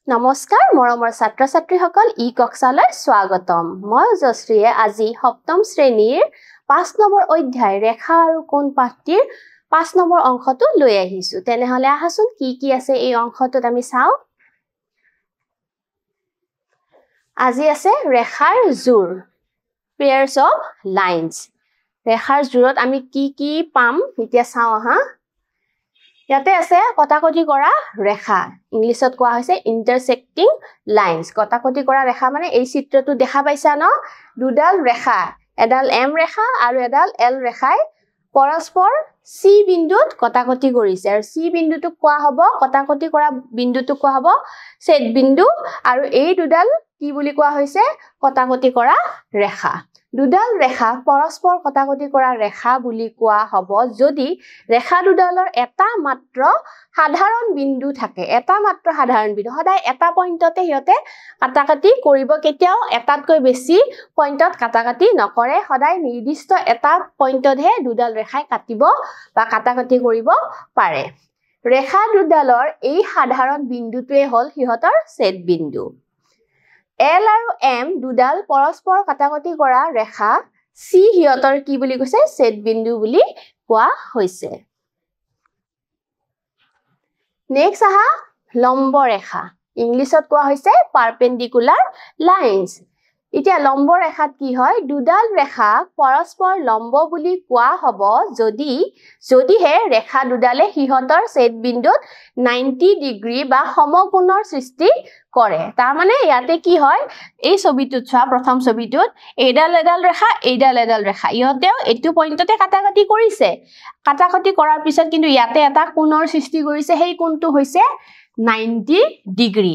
নমস্কাৰ মৰমৰ ছাত্ৰ ছাত্ৰীসকল ই কক্সালৈ স্বাগতম মই জশ্ৰীয়ে আজি সপ্তম শ্ৰেণীৰ 5 নম্বৰ অধ্যায় ৰেখা আৰু কোণ পাঠটিৰ 5 নম্বৰ অংশটো লৈ আহিছো তেনেহলে আহাচোন কি আছে এই অংশটোত আমি চাও আজি আছে ৰেখাৰ জোৰ pairs of lines ৰেখাৰ জোৰত আমি কি পাম এতিয়া চাও হা ইয়াতে আছে কটাকটি কৰা ৰেখা ইংলিছত কোৱা হৈছে intersecting lines কটাকটি কৰা ৰেখা মানে এই চিত্ৰটো দেখা পাইছা ন দুডাল ৰেখা এডাল m ৰেখা আৰু এডাল l ৰেখাই পৰস্পৰ c বিন্দুত কটাকটি কৰিছে আৰু c বিন্দুটো কোৱা হ'ব কটাকটি কৰা বিন্দুটো কোৱা হ'ব ছেদ বিন্দু আৰু এই দুডাল কি বুলি কোৱা হৈছে কটাকটি কৰা ৰেখা দুডাল ৰেখা পৰস্পৰ কটাকটি কৰা ৰেখা বুলি কোৱা হ'ব যদি ৰেখা দুডালৰ এটা মাত্ৰ সাধাৰণ বিন্দু থাকে এটা মাত্ৰ সাধাৰণ বিন্দু সদায় এটা পইণ্টতে হিয়তে কাটাকাটি কৰিব কেতিয়াও এটাতকৈ বেছি পইণ্টত কাটাকাটি নকৰে সদায় নিৰ্দিষ্ট এটা পইণ্টতহে দুডাল ৰেখাই কাটিব বা কাটাকাটি কৰিব পাৰে ৰেখা দুডালৰ এই সাধাৰণ বিন্দুটোৱে হ'ল হিয়তৰ ছেদ বিন্দু L আৰু M দুডাল পৰস্পৰ কাটাকটি কৰা ৰেখা C হিয়তৰ কি বুলি কৈছে ছেদ বিন্দু বুলি কোৱা হৈছে নেক্সট আহা লম্ব ৰেখা ইংলিছত কোৱা হৈছে পাৰপেন্ডিকুলাৰ লাইনস এতিয়া লম্ব ৰেখাত কি হয় দুডাল ৰেখা পৰস্পৰ লম্ব বুলি কোৱা হ'ব যদিহে ৰেখা দুডালে হিয়তৰ ছেদ বিন্দুত 90 ডিগ্ৰী বা সমকোণৰ সৃষ্টি কৰে তাৰ মানে ইয়াতে কি হয় এই ছবিটোত চোৱা প্ৰথম ছবিটোত এডাল ৰেখা ইহতেও এটো পইণ্টতে কাটাকাটি কৰিছে কাটাকাটি কৰাৰ পিছত কিন্তু ইয়াতে এটা কোণৰ সৃষ্টি কৰিছে সেই কোণটো হৈছে 90 ডিগ্ৰী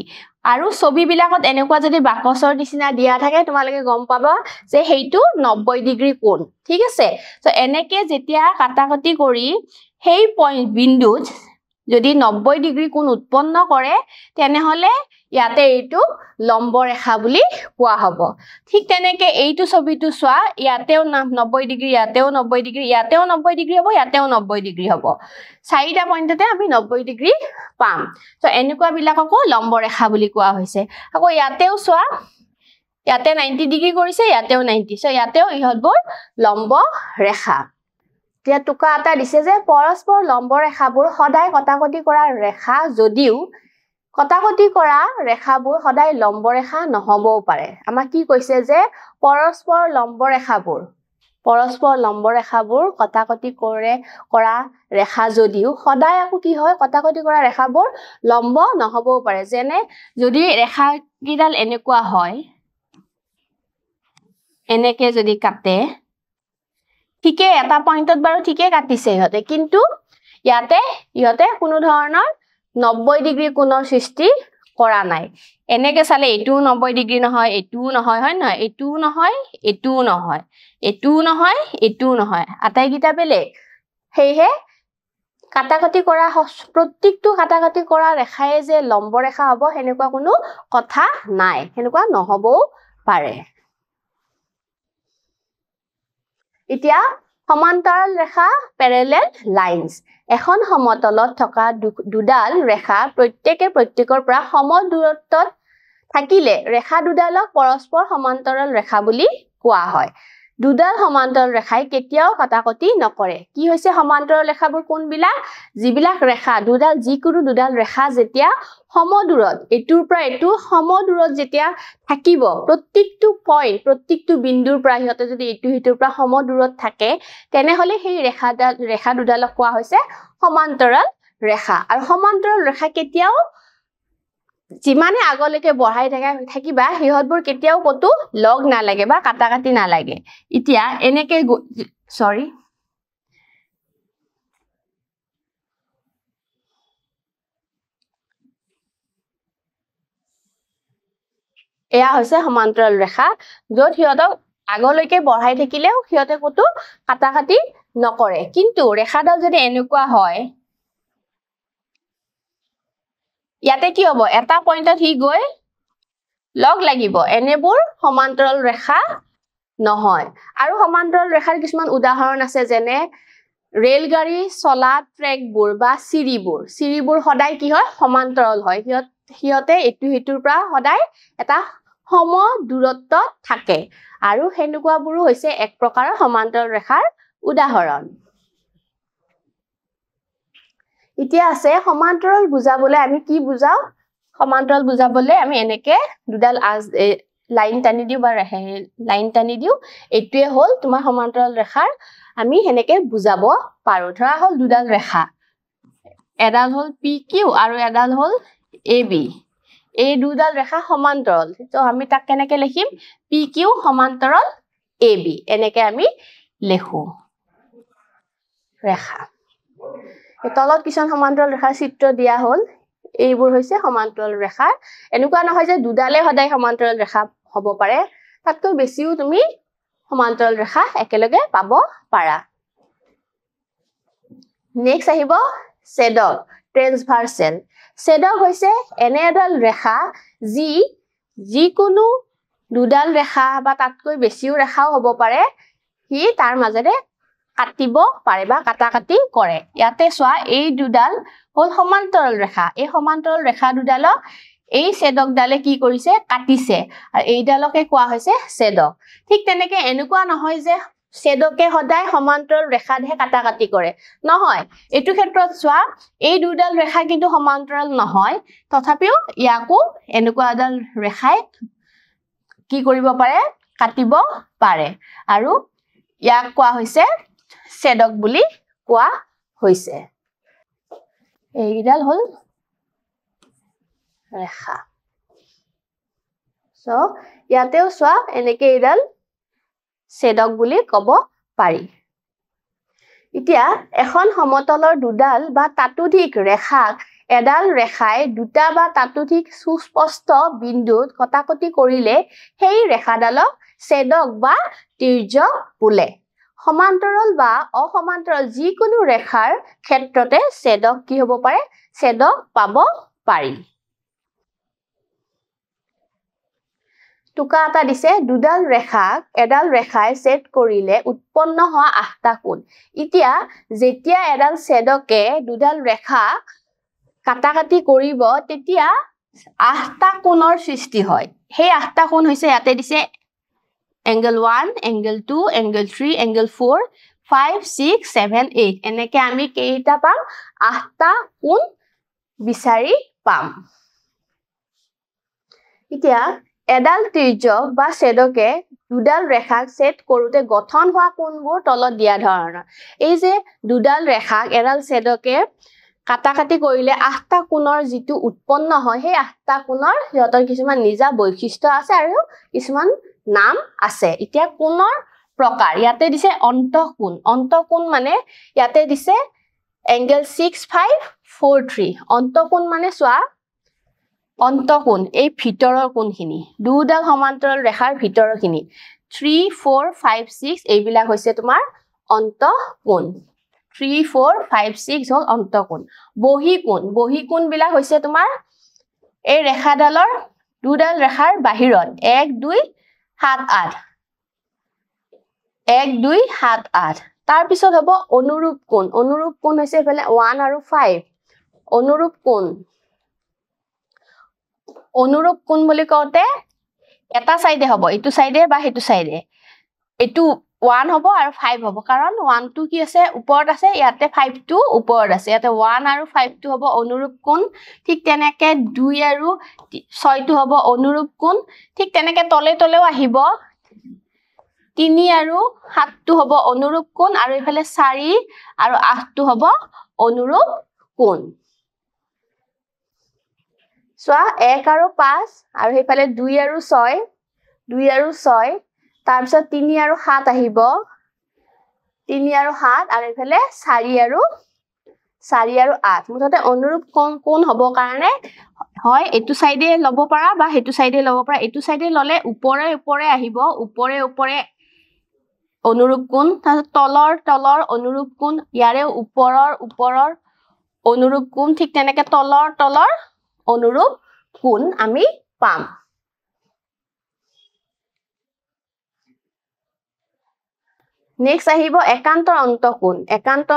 আৰু ছবি বিলাকত এনেকুৱা যদি বাকচৰ নিচিনা দিয়া থাকে তোমালোকে গম পাবা যে হেইটো 90 ডিগ্ৰী কোণ ঠিক আছে তো এনেকে যেতিয়া কাটাকাটি কৰি সেই পইণ্ট বিন্দুত যদি 90 ডিগ্ৰী কোণ উৎপন্ন কৰে তেনেহলে ইয়াতে এইটো লম্ব ৰেখা বুলি কোৱা হ'ব ঠিক তেনেকে এইটো ছবিটো চোৱা ইয়াতেও 90 ডিগ্ৰী ইয়াতেও 90 ডিগ্ৰী ইয়াতেও 90 ডিগ্ৰী হ'ব ইয়াতেও 90 ডিগ্ৰী হ'ব চাৰিটা পইণ্টতে আমি 90 ডিগ্ৰী পাম তো এনেকুৱা বিলাককো লম্ব ৰেখা বুলি কোৱা হৈছে আকৌ ইয়াতেও চোৱা ইয়াতে 90 ডিগ্ৰী কৰিছে ইয়াতেও 90 সো ইয়াতেও ইহতবোৰ লম্ব ৰেখা এতিয়া টুকা এটা দিছে যে পৰস্পৰ লম্ব ৰেখাবোৰ সদায় কটাকটি কৰা ৰেখা যদিও কটাকটি কৰা ৰেখাবোৰ সদায় লম্ব ৰেখা নহবও পাৰে আমাক কি কৈছে যে পৰস্পৰ লম্ব ৰেখাবোৰ কটাকটি কৰা ৰেখা যদিও সদায় আকৌ কি হয় কটাকটি কৰা ৰেখাবোৰ লম্ব নহবও পাৰে যেনে যদি ৰেখা কিডাল এনেকুৱা হয় এনেকে যদি কাটে ঠিকে এটা পইণ্টত বাৰু ঠিকে কাটিছে ইহতে কিন্তু ইহতে কোনো ধৰণৰ 90 ডিগ্ৰী কোণৰ সৃষ্টি কৰা নাই এনেকে চালে এটো 90 ডিগ্ৰী নহয় এটো নহয় হয় নহয় এটো নহয় এটো নহয় এটো নহয় এটো নহয় আটাইগিটা বেলেগ হেহে কাটাকাটি কৰা প্ৰত্যেকটো কাটাকাটি কৰা ৰেখাই যে লম্ব ৰেখা হ'ব হেনেকুৱা কোনো কথা নাই হেনেকুৱা নহবও পাৰে এতিয়া সমান্তৰাল ৰেখা parallel lines এখন সমতলত থকা দুডাল ৰেখা প্ৰত্যেকৰ পৰা সম দূৰত্বত থাকিলে ৰেখা দুডালক পৰস্পৰ সমান্তৰাল ৰেখা বুলি কোৱা হয় দুডাল সমান্তৰাল ৰেখাই কেতিয়াও কাটাকটি নকৰে কি হৈছে সমান্তৰাল ৰেখাবোৰ কোনবিলাক যিবিলাক ৰেখা যিকোনো দুডাল ৰেখা যেতিয়া সমদূৰত এটোৰ পৰা এটো সমদূৰত যেতিয়া থাকিব প্ৰত্যেকটো বিন্দুৰ পৰা হিয়তে যদি এটো হিটোৰ পৰা সমদূৰত থাকে তেনেহলে সেই ৰেখা দুডালক কোৱা হৈছে সমান্তৰাল ৰেখা আৰু সমান্তৰাল ৰেখা কেতিয়াও যিমানে আগলৈকে বঢ়াই থাকিবা হিয়তবোৰ কেতিয়াও কতো লগ নালাগে বা কাটাকাটি নালাগে এতিয়া এনেকে সৰি এয়া হৈছে সমান্তৰাল ৰেখা য'ত হিয়তক আগলৈকে বঢ়াই থাকিলেও হিয়তে কতো কাটাকাটি নকৰে কিন্তু ৰেখাডাল যদি এনেকুৱা হয় ইয়াতে কি হ'ব এটা পইণ্টত হি গৈ লগ লাগিব এনেবোৰ সমান্তৰাল ৰেখা নহয় আৰু সমান্তৰাল ৰেখাৰ কিছুমান উদাহৰণ আছে যেনে ৰেলগাড়ী চলা ট্ৰেকবোৰ বা চিৰিবোৰ সদায় কি হয় সমান্তৰাল হয় হিয়তে এটু হেতুৰ পৰা সদায় এটা সম দূৰত্বত থাকে আৰু হেনুকুৱাবোৰো হৈছে এক প্ৰকাৰৰ সমান্তৰাল ৰেখাৰ উদাহৰণ এতিয়া আছে সমান্তৰাল বুজাবলৈ আমি কি বুজাও সমান্তৰাল বুজাবলৈ আমি এনেকে দুডাল লাইন টানি দিও বা লাইন টানি দিও এটুৱে হল তোমাৰ সমান্তৰাল ৰেখাৰ আমি হেনেকে বুজাব পাৰো ধৰা হল দুডাল ৰেখা এডাল হল PQ আৰু এডাল হল AB এই দুডাল ৰেখা সমান্তৰাল তো আমি তাক কেনেকে লিখিম PQ সমান্তৰাল AB এনেকে আমি লেখো ৰেখা এই তলত কিছুমান সমান্তৰাল ৰেখাৰ চিত্ৰ দিয়া হল এইবোৰ হৈছে সমান্তৰাল ৰেখা এনেকুৱা নহয় যে দুডালে সদায় সমান্তৰাল ৰেখা হ'ব পাৰে তাতকৈ বেছিও তুমি সমান্তৰাল ৰেখা একেলগে পাব পাৰা নেক্সট আহিব ছেডক ট্ৰেন্সভাৰ্সেল ছেডক হৈছে এনে এডাল ৰেখা যিকোনো দুডাল ৰেখা বা তাতকৈ বেছিও ৰেখাও হ'ব পাৰে হি তাৰ মাজেৰে কাটিব পাৰে বা কাটাকাটি কৰে ইয়াতে চোৱা এই দুডাল হল সমান্তৰাল ৰেখা এই সমান্তৰাল ৰেখা দুডালক এই ছেডক ডালে কি কৰিছে কাটিছে আৰু এই ডালকে কোৱা হৈছে ছেডক ঠিক তেনেকে এনেকুৱা নহয় যে ছেডকে সদায় সমান্তৰাল ৰেখাহে কাটাকাটি কৰে নহয় এটু ক্ষেত্ৰত চোৱা এই দুডাল ৰেখা কিন্তু সমান্তৰাল নহয় তথাপিও ইয়াকো এনেকুৱা এডাল ৰেখাই কি কৰিব পাৰে কাটিব পাৰে আৰু ইয়াক কোৱা হৈছে ছেডক বুলি কোৱা হৈছে এইডাল হল ৰেখা সো ইয়াতেও চোৱা এনেকে এইডাল ছেডক বুলি কব পাৰি এতিয়া এখন সমতলৰ দুডাল বা তাতোধিক ৰেখাক এডাল ৰেখাই দুটা বা তাতোধিক সুস্পষ্ট বিন্দুত কটাকটি কৰিলে সেই ৰেখাডালক ছেডক বা তিৰ্যক বোলে সমান্তৰাল বা অসমান্তৰাল যিকোনো ৰেখাৰ ক্ষেত্ৰতে ছেডক কি হ'ব পাৰে ছেডক পাব পাৰি টুকা এটা দিছে দুডাল ৰেখাক এডাল ৰেখাই ছেদ কৰিলে উৎপন্ন হোৱা আঠটা কোণ এতিয়া যেতিয়া এডাল ছেদকে দুডাল ৰেখা কাটাকাটি কৰিব তেতিয়া আঠটা কোণৰ সৃষ্টি হয় সেই আঠটা কোণ হৈছে ইয়াতে দিছে angle 1 angle 2 angle 3 angle 4 5 6 7 8 এনেকে আমি কেইটা পাম আঠটা কোণ বিচাৰি পাম এতিয়া এডাল তিৰ্যক বা ছেদকে দুডাল ৰেখাক ছেদ কৰোতে গঠন হোৱা কোণবোৰ তলত দিয়া ধৰণৰ এই যে দুডাল ৰেখাক এডাল ছেদকে কাটাকাটি কৰিলে আঠটা কোণৰ যিটো উৎপন্ন হয় সেই আঠটা কোণৰ হিয়তৰ কিছুমান নিজা বৈশিষ্ট্য আছে আৰু কিছুমান নাম আছে এতিয়া কোণৰ প্ৰকাৰ ইয়াতে দিছে অন্তঃকোণ মানে ইয়াতে দিছে angle 6543 অন্তঃকোণ মানে চোৱা অন্তঃকোণ এই ভিতৰৰ কোণখিনি দুডাল সমান্তৰাল ৰেখাৰ ভিতৰৰখিনি 3 4 5 6 এইবিলাক হৈছে তোমাৰ অন্তঃকোণ 3 4 5 6 হল অন্তঃকোণ বহিকোণ বিলাক হৈছে তোমাৰ এই ৰেখাডালৰ দুডাল ৰেখাৰ বাহিৰত 1 2 7 8 1 2 7 8 তাৰ পিছত হ'ব অনুৰূপ কোণ হৈছে এফালে 1 আৰু 5 অনুৰূপ কোণ বুলি কওঁতে এটা সাইডে হ'ব এটু সাইডে বা হেতু সাইডে এটু 1 হ'ব আৰু 5 হ'ব কাৰণ 1 টো কি আছে ওপৰত আছে ইয়াতে 5 টো ওপৰত আছে ইয়াতে 1 আৰু 5 টো হ'ব অনুৰূপ কোণ ঠিক তেনেকে 2 আৰু 6 টো হ'ব অনুৰূপ কোণ ঠিক তেনেকে তলেও আহিব 3 আৰু 7 টো হ'ব অনুৰূপ কোণ আৰু ইফালে 4 আৰু 8 টো হ'ব অনুৰূপ কোণ সোয়া 1 আৰু 5 আৰু হেফালে 2 আৰু 6 তাৰ পিছত 3 আৰু 7 আহিব 3 আৰু 7 আৰু হেফালে 4 আৰু 8 মুঠতে অনুৰূপ কোণ হ'ব কাৰণে হয় এটু সাইডে লব পাৰা বা হেতু সাইডে লব পাৰা এটু সাইডে ললে ওপৰে আহিব ওপৰে অনুৰূপ কোণ তলৰ অনুৰূপ কোণ ইয়াৰে ওপৰৰ অনুৰূপ কোণ ঠিক তেনেকে তলৰ অনুৰূপ কোণ আমি পাম নেক্সট আহিব একান্তৰ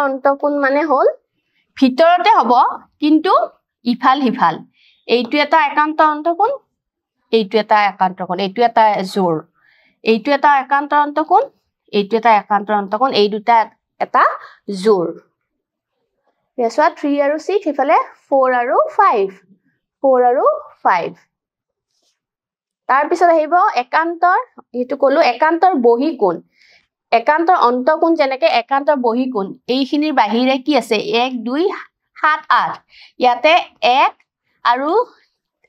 অন্তঃকোণ মানে হল ভিতৰতে হ'ব কিন্তু ইফাল এইটো এটা একান্ত অন্তকোণ এইটো এটা একান্ত কোণ এইটো এটা জোৰ এইটো এটা একান্ত অন্তকোণ এইটো এটা একান্ত অন্তকোণ এই দুটা এটা জোৰ এছৱা 3 আৰু 6 ইফালে 4 আৰু 5 4 আৰু 5 তাৰ পিছত আহিব একান্তৰ এটো কলো একান্তৰ বহি কোণ একান্তৰ অন্তকোণ যেনেকে একান্তৰ বহি কোণ এইখিনিৰ বাহিৰে কি আছে 1 2 7 8 ইয়াতে 1 আৰু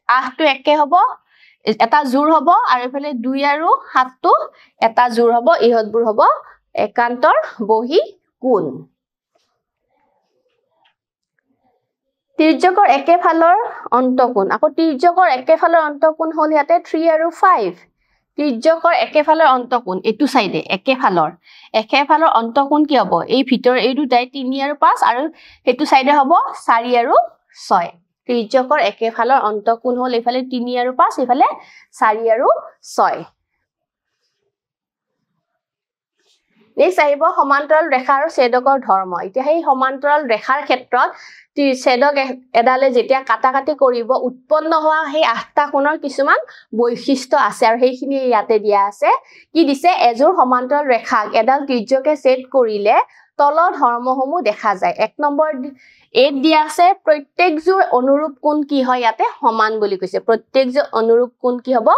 8 টো একে হ'ব এটা জোৰ হ'ব আৰু ইফালে 2 আৰু 7 টো এটা জোৰ হ'ব ইহতবোৰ হ'ব একান্তৰ বহি কোণ তিৰ্যকৰ একেফালৰ অন্তকোণ আকৌ তিৰ্যকৰ একেফালৰ অন্তকোণ হ'ল ইয়াতে 3 আৰু 5 তিৰ্যকৰ একেফালৰ অন্তকোণ এটো সাইডে একেফালৰ অন্তকোণ কি হ'ব এই ভিতৰ এই দুটাই 3 আৰু 5 আৰু হেতু সাইডে হ'ব 4 আৰু 6 তিৰ্যকৰ একেফালৰ অন্তকোণ হ'ল ইফালে 3 আৰু 5 ইফালে 4 আৰু 6 নেক্সট আহিব সমান্তৰাল ৰেখা আৰু ছেদকৰ ধৰ্ম এতিয়া সেই সমান্তৰাল ৰেখাৰ ক্ষেত্ৰত ছেদক এডালে যেতিয়া কাটাকাটি কৰিব উৎপন্ন হোৱা সেই আঠটা কোণৰ কিছুমান বৈশিষ্ট্য আছে আৰু সেইখিনি ইয়াতে দিয়া আছে কি দিছে এজোৰ সমান্তৰাল ৰেখা এডাল ত্ৰিজ্যকে ছেদ কৰিলে তলৰ ধৰ্মসমূহ দেখা যায় এক নম্বৰ এত দিয়া আছে প্ৰত্যেকজোৰ অনুৰূপ কোণ কি হয় ইয়াতে সমান বুলি কৈছে প্ৰত্যেকজোৰ অনুৰূপ কোণ কি হ'ব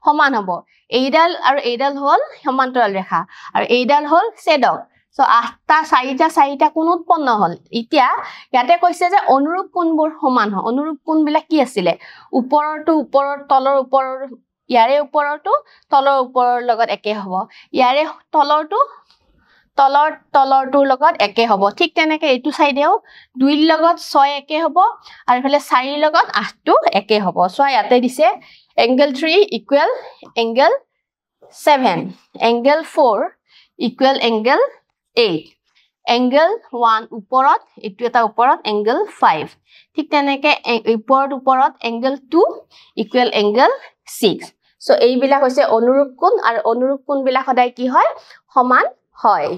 সমান হ'ব এইডাল আৰু এইডাল হ'ল সমান্তৰাল ৰেখা আৰু এইডাল হ'ল ছেদক সো আঠটা চাৰিটা কোণ উৎপন্ন হ'ল এতিয়া ইয়াতে কৈছে যে অনুৰূপ কোণবোৰ সমান হয় অনুৰূপ কোণবিলাক কি আছিল ওপৰৰটো ওপৰৰ তলৰ ওপৰৰ ইয়াৰে ওপৰৰটো তলৰ ওপৰৰ লগত একে হ'ব ইয়াৰে তলৰটোৰ লগত একে হ'ব ঠিক তেনেকে এইটো সাইডেও 2 ৰ লগত 6 একে হ'ব আৰু ইফালে 4 ৰ লগত 8 টো একে হ'ব সো ইয়াতে দিছে angle 3 equal angle 7 angle 4 equal angle 8 angle 1 ওপৰত এটো এটা ওপৰত angle 5 ঠিক তেনেকে ওপৰত angle 2 equal angle 6 সো এই বিলাক হৈছে অনুৰূপ কোণ আৰু অনুৰূপ কোণ বিলাক সদায় কি হয় সমান হয়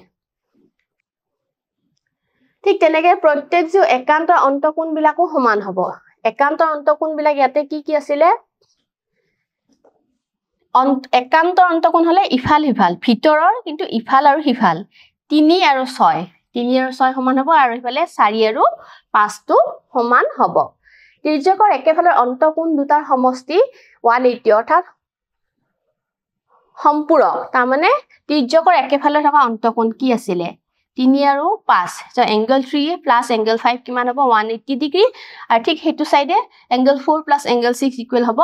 ঠিক তেনেকে প্ৰত্যেকজোৰ একান্তৰ অন্তকোণ বিলাকো সমান হ'ব একান্তৰ অন্তকোণ বিলাক ইয়াতে কি আছিলে একান্তৰ অন্তকোণ হলে ইফাল হিফাল ভিতৰৰ কিন্তু ইফাল আৰু হিফাল 3 আৰু 6 সমান হ'ব আৰু ইফালে 4 আৰু 5 টো সমান হ'ব তিৰ্যকৰ একেফালৰ অন্তকোণ দুটাৰ সমষ্টি 180 অৰ্থাৎ সম্পূৰক তাৰ মানে তিৰ্যকৰ একেফালে থকা অন্তকোণ কি আছিল 3 আৰু 5 সো angle 3 plus angle 5 কিমান হ'ব 180 ডিগ্ৰী আৰু ঠিক হেতু সাইডে angle 4 plus angle 6 ইকুৱেল হ'ব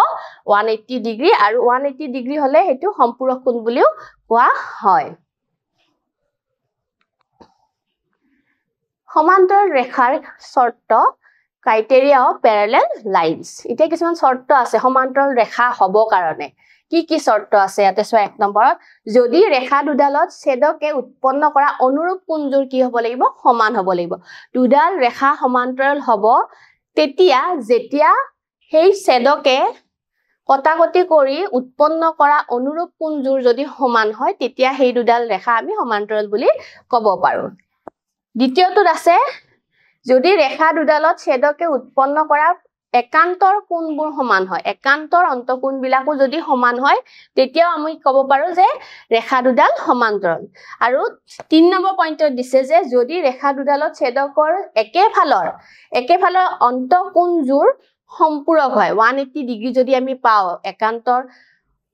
180 ডিগ্ৰী আৰু 180 ডিগ্ৰী হলে হেতু সম্পূৰক কোণ বুলিও কোৱা হয় সমান্তৰাল ৰেখাৰ শৰ্ত ক্ৰাইটেৰিয়া অফ প্যাৰালেল লাইনস এতিয়া কিছুমান শৰ্ত আছে সমান্তৰাল ৰেখা হ'ব কাৰণে কি শৰ্ত আছে ইয়াতে সো এক নম্বৰত যদি ৰেখা দুডালত ছেদকে উৎপন্ন কৰা অনুৰূপ কোণজোৰ কি হ'ব লাগিব সমান হ'ব লাগিব দুডাল ৰেখা সমান্তৰাল হ'ব তেতিয়া যেতিয়া সেই ছেদকে কটাকটি কৰি উৎপন্ন কৰা অনুৰূপ কোণজোৰ যদি সমান হয় তেতিয়া সেই দুডাল ৰেখা আমি সমান্তৰাল বুলি ক'ব পাৰো দ্বিতীয়টোত আছে যদি ৰেখা দুডালত ছেদকে উৎপন্ন কৰা একান্তৰ কোণবোৰ সমান হয় একান্তৰ অন্তকোণ বিলাকো যদি সমান হয় তেতিয়াও আমি ক'ব পাৰো যে ৰেখা দুডাল সমান্তৰাল আৰু 3 নম্বৰ পইণ্টত দিছে যে যদি ৰেখা দুডালত ছেদকৰ একেফালৰ অন্তকোণজোৰ সম্পূৰক হয় 180 ডিগ্ৰী যদি আমি পাও একান্তৰ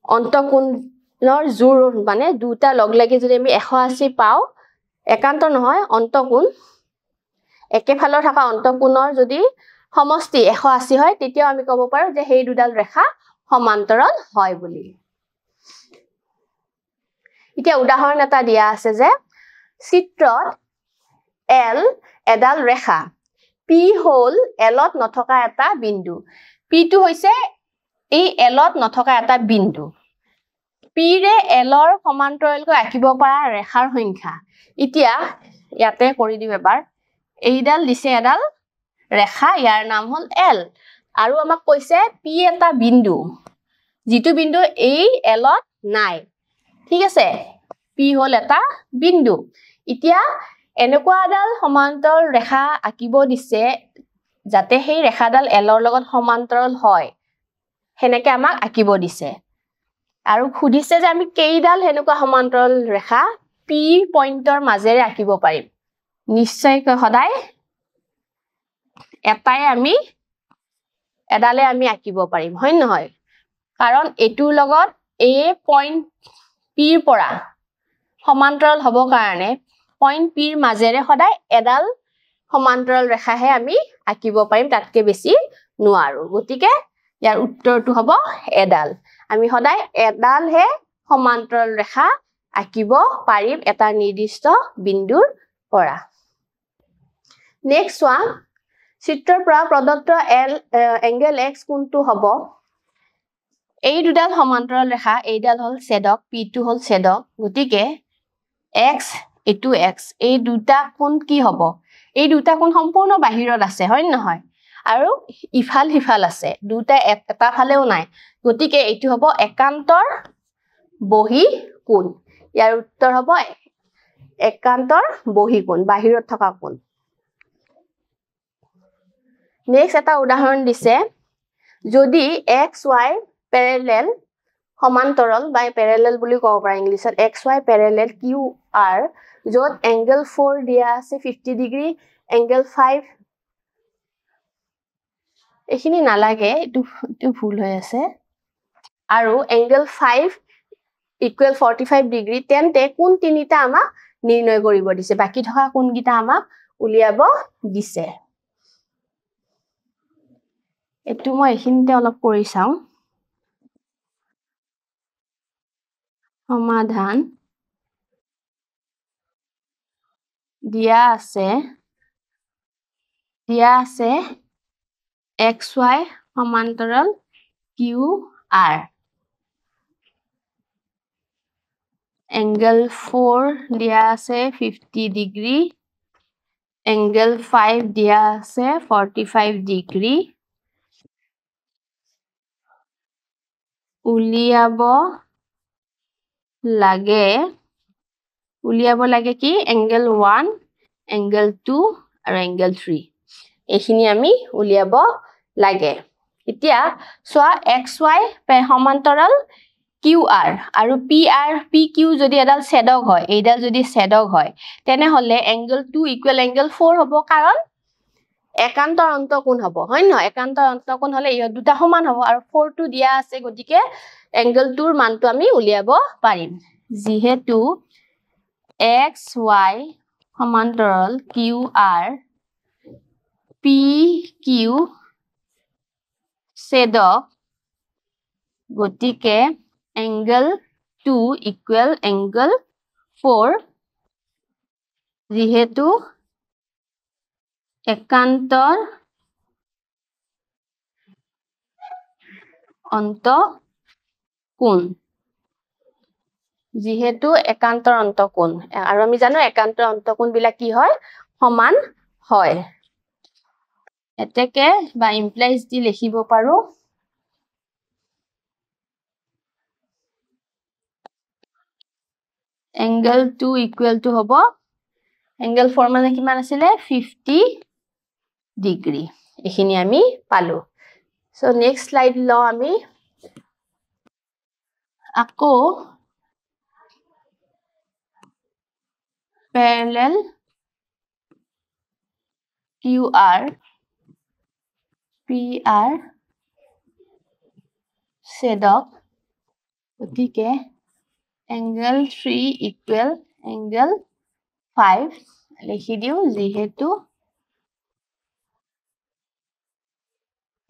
অন্তকোণৰ জোৰ মানে দুটা লগলাগি যদি আমি 180 পাও একান্ত নহয় অন্তকোণ একেফালৰ থকা অন্তকোণৰ যদি সমষ্টি 180 হয় তেতিয়া আমি ক'ব পাৰো যে সেই দুডাল ৰেখা সমান্তৰাল হয় বুলি এতিয়া উদাহৰণ এটা দিয়া আছে যে চিত্ৰত L এডাল ৰেখা P হল L ত নথকা এটা বিন্দু P টো হৈছে এই L ত নথকা এটা বিন্দু P ৰে L ৰ সমান্তৰালকৈ আঁকিব পৰা ৰেখাৰ সংখ্যা এতিয়া ইয়াতে কৰি দিম এবাৰ এইডাল দিছে এডাল ৰেখা ইয়াৰ নাম হল L আৰু আমাক কৈছে P এটা বিন্দু যেটো বিন্দু এই L ত নাই ঠিক আছে P হল এটা বিন্দু এতিয়া এনেকুৱা এডাল সমান্তৰাল ৰেখা আঁকিব দিছে যাতে সেই ৰেখাডাল এলৰ লগত সমান্তৰাল হয় হেনেকে আমাক আঁকিব দিছে আৰু খুদিছে যে আমি কেইডাল হেনেকুৱা সমান্তৰাল ৰেখা P পইণ্টৰ মাজেৰে আঁকিব পাৰিম নিশ্চয়কৈ সদায় এটাই আমি এডালে আমি আঁকিব পাৰিম হয় নহয় কাৰণ এটোৰ লগত A পইণ্ট P ৰ পৰা সমান্তৰাল হ'ব কাৰণে পইণ্ট P ৰ মাজেৰে সদায় এডাল সমান্তৰাল ৰেখাহে আমি আঁকিব পাৰিম তাতকে বেছি নোৱাৰো গতিকে ইয়াৰ উত্তৰটো হ'ব এডাল আমি সদায় এডালহে সমান্তৰাল ৰেখা আঁকিব পাৰিম এটা নিৰ্দিষ্ট বিন্দুৰ পৰা নেক্সট ওয়ান চিত্ৰৰ পৰা প্ৰদত্ত এংগেল x কোনটো হ'ব এই দুডাল সমান্তৰাল ৰেখা এইডাল হ'ল ছেদক p2 হ'ল ছেদক গতিকে x এটো x এই দুটা কোণ কি হ'ব এই দুটা কোণ সম্পূৰ্ণ বাহিৰত আছে হয় নহয় আৰু ইফাল হিফাল আছে দুটা এটা ফালেও নাই গতিকে এটো হ'ব একান্তৰ বহি কোণ ইয়াৰ উত্তৰ হ'ব একান্তৰ বহি কোণ বাহিৰত থকা কোণ নেক্সট এটা উদাহৰণ দিছে যদি xy প্যাৰেলেল সমান্তৰাল বা প্যাৰেলেল বুলি ক'ব পাৰা ইংলিছত xy প্যাৰেলেল qr যত এংগল 4 দিয়া আছে 50 ডিগ্ৰী এংগল 5 এখিনি নালাগে এটো ভুল হৈ আছে আৰু এংগল 5 ইকুৱেল 45 ডিগ্ৰী তেন্তে কোন তিনিটা আমাক নিৰ্ণয় কৰিব দিছে বাকি থকা কোন গিটা আমাক উলিয়াব দিছে এটো মই এখিনতে অলপ কৰি চাও সমাধান দিয়া আছে xy সমান্তৰাল qr angle 4 দিয়া আছে 50 ডিগ্ৰী angle 5 দিয়া আছে 45 ডিগ্ৰী উলিয়াব লাগে কি angle 1 angle 2 আৰু angle 3 এখিনি আমি উলিয়াব লাগে এতিয়া সোয়া xy সমান্তৰাল qr আৰু pq যদি এডাল ছেদক হয় এইডাল যদি ছেদক হয় তেনে হলে angle 2 equal angle 4 হ'ব কাৰণ একান্তৰ অন্তকোণ হ'ব হয় নহয় একান্তৰ অন্তকোণ হলে এই দুটা সমান হ'ব আৰু 4 টো দিয়া আছে গতিকে angle 2 ৰ মানটো আমি উলিয়াব পাৰিম যেহেতু xy সমান্তৰাল qr pq ছেদক গতিকে angle 2 equal angle 4 যেহেতু একান্তৰ অন্তকোণ আৰু আমি জানো একান্তৰ অন্তকোণ বিলাক কি হয় সমান হয় এতেকে বা ইমপ্লাইজ দি লিখিব পাৰো angle 2 equal to হ'ব angle 4 মানে কিমান আছিল 50 ডিগ্ৰী এখিনি আমি পালো সো নেক্সট স্লাইড ল আমি আকৌ parallel qr pr ছেদক গতিকে angle 3 equal angle 5 লিখি দিও যেহেতু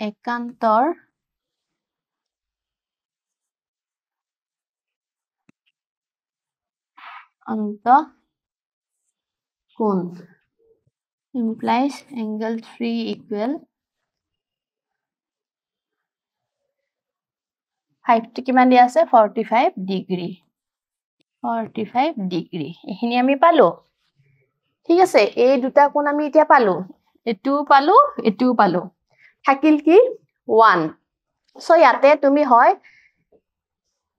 একান্তৰ অন্তকোণ implies angle 3 equal 5 টো কিমান দিয়া আছে 45 ডিগ্ৰী এখিনি আমি পালো ঠিক আছে এই দুটা কোণ আমি এতিয়া পালো এটো পালো থাকিল কি 1 সো ইয়াতে তুমি হয়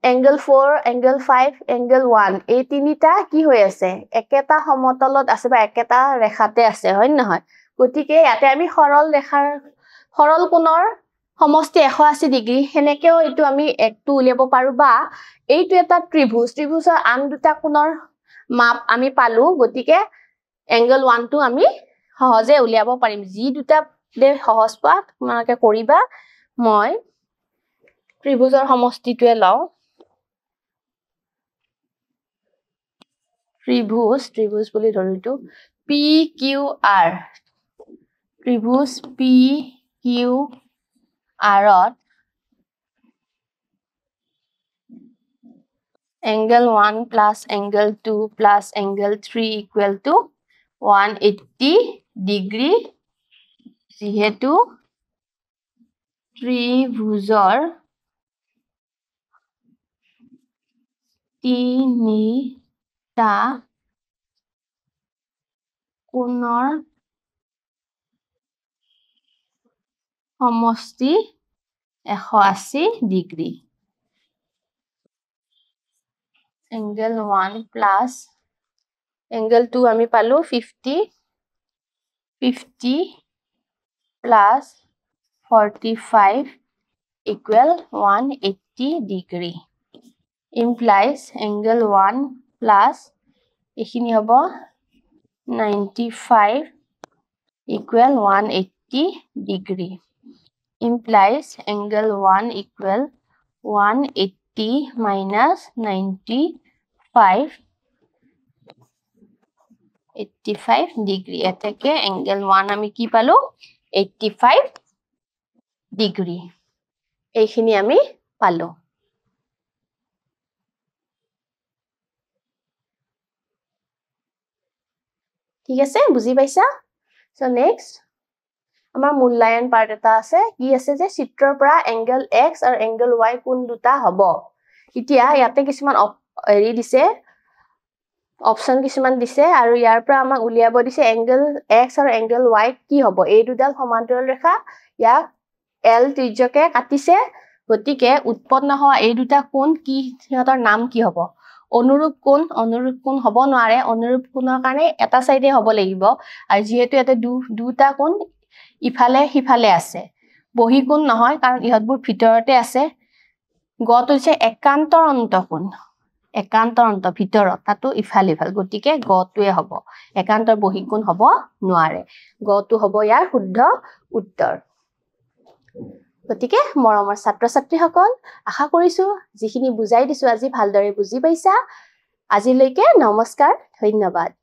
angle 4 angle 5 angle 1 এই তিনিটা কি হৈ আছে একেটা সমতলত আছে বা একেটা ৰেখাতে আছে হয় নহয় গতিকে ইয়াতে আমি সৰল কোণৰ সমষ্টি 180 ডিগ্ৰী হেনেকেও এইটো আমি একটো উলিয়াব পাৰো বা এইটো এটা ত্ৰিভুজৰ আন দুটা কোণৰ মাপ আমি পালো গতিকে এংগল 1 টো আমি সহজে উলিয়াব পাৰিম যি দুটা সহজ পোৱা তোমালোকে কৰিবা মই ত্ৰিভুজৰ সমষ্টিটোৱে লওঁ ত্ৰিভুজ বুলি ধৰিটো PQR ত্ৰিভুজ PQR to angle 1 plus angle 2 plus angle 3 equal to 180 degree যিহেতু ত্ৰিভুজৰ তিনিটা কোণৰ সমষ্টি 180 ডিগ্ৰী angle 1 plus angle 2 আমি পালো 50 plus 45 equal 180 degree implies angle 1 plus এখিনি হ'ব 95 equal 180 degree implies angle 1 equal 180 minus 95 85 degree এটাকে angle 1 আমি কি পালো 85 degree এইখিনি আমি পালো ঠিক আছে বুজি পাইছা সো নেক্সট আমাৰ মূল্যায়ন পাৰ্ট এটা আছে কি আছে যে চিত্ৰৰ পৰা এংগল x আৰু এংগল y কোন দুটা হ'ব এতিয়া ইয়াতে কিছুমান হেৰি দিছে অপচন কিছুমান দিছে আৰু ইয়াৰ পৰা আমাক উলিয়াব দিছে এংগল x আৰু এংগল y কি হ'ব এই দুডাল সমান্তৰাল ৰেখা ইয়াক l ত্ৰিজ্যকে কাটিছে গতিকে উৎপন্ন হোৱা এই দুটা কোণ কি সিহঁতৰ নাম কি হ'ব অনুৰূপ কোণ হ'ব নোৱাৰে অনুৰূপ কোণৰ কাৰণে এটা সাইডে হ'ব লাগিব আৰু যেহেতু এটা দুটা কোণ ইফালে হিফালে আছে বহি কোণ নহয় কাৰণ ইহতবোৰ ভিতৰতে আছে গটো হৈছে একান্তৰ অন্তকোণ ভিতৰত তাতো ইফালে গতিকে গটোৱে হ'ব একান্তৰ বহি কোণ হ'ব নোৱাৰে গটো হ'ব ইয়াৰ শুদ্ধ উত্তৰ গতিকে মৰমৰ ছাত্ৰ-ছাত্ৰীসকল আশা কৰিছো যিখিনি বুজাই দিছো আজি ভালদৰে বুজি পাইছা আজিলৈকে নমস্কাৰ ধন্যবাদ